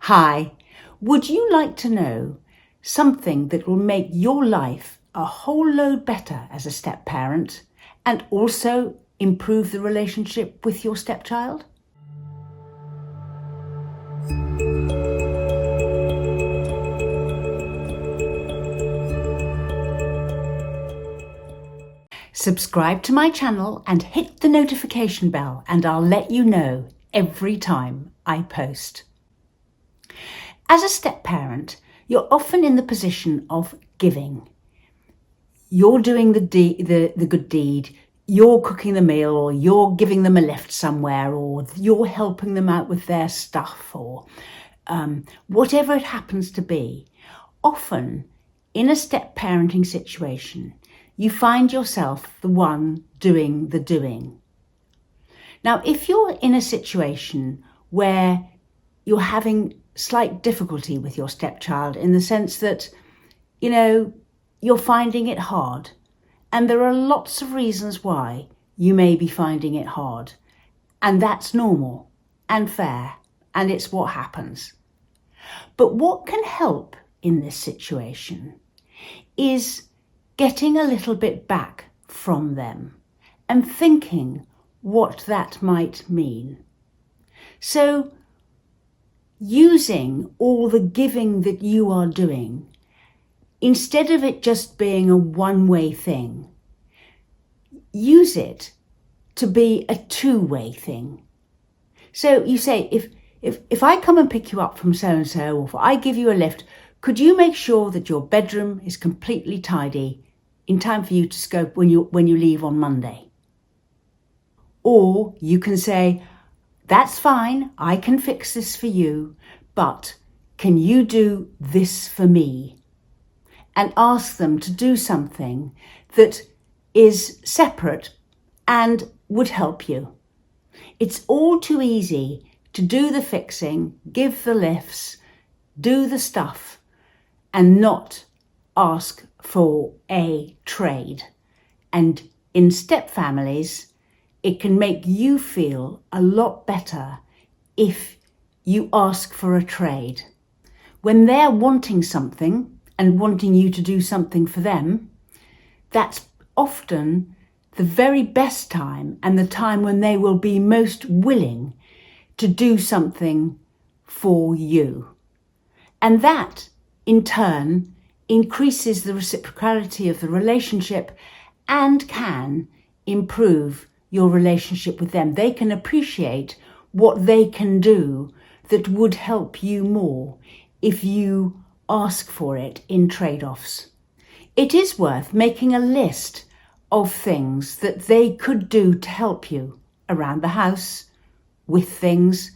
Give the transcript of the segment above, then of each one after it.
Hi, would you like to know something that will make your life a whole load better as a step-parent and also improve the relationship with your stepchild? Subscribe to my channel and hit the notification bell and I'll let you know every time I post. As a step-parent, you're often in the position of giving. You're doing the good deed, you're cooking the meal, or you're giving them a lift somewhere, or you're helping them out with their stuff, or whatever it happens to be. Often, in a step-parenting situation, you find yourself the one doing the doing. Now, if you're in a situation where you're having slight difficulty with your stepchild in the sense that, you're finding it hard, and there are lots of reasons why you may be finding it hard, and that's normal and fair, and it's what happens. But what can help in this situation is getting a little bit back from them and thinking what that might mean. So, using all the giving that you are doing, instead of it just being a one-way thing, use it to be a two-way thing. So you say, if I come and pick you up from so-and-so, or if I give you a lift, could you make sure that your bedroom is completely tidy in time for you to scope when you leave on Monday? Or you can say, that's fine, I can fix this for you, but can you do this for me? And ask them to do something that is separate and would help you. It's all too easy to do the fixing, give the lifts, do the stuff, and not ask for a trade. And in step families, it can make you feel a lot better if you ask for a trade. When they're wanting something and wanting you to do something for them, that's often the very best time and the time when they will be most willing to do something for you. And that, in turn, increases the reciprocity of the relationship and can improve your relationship with them. They can appreciate what they can do that would help you more if you ask for it in trade-offs. It is worth making a list of things that they could do to help you around the house, with things,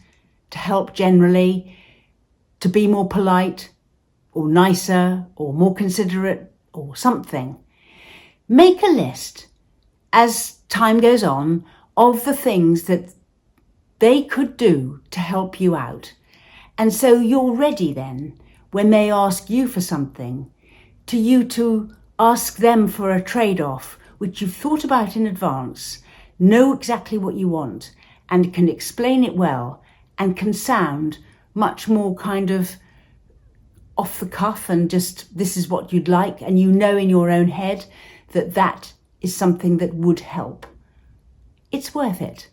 to help generally, to be more polite or nicer or more considerate or something. Make a list as time goes on of the things that they could do to help you out. And so you're ready then, when they ask you for something, to ask them for a trade-off, which you've thought about in advance, know exactly what you want, and can explain it well, and can sound much more kind of off the cuff and just, this is what you'd like, and you know in your own head that that is something that would help. It's worth it.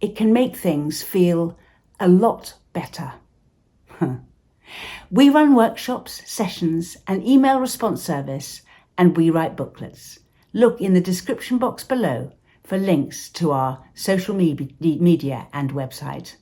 It can make things feel a lot better. We run workshops, sessions, an email response service, and we write booklets. Look in the description box below for links to our social media and website.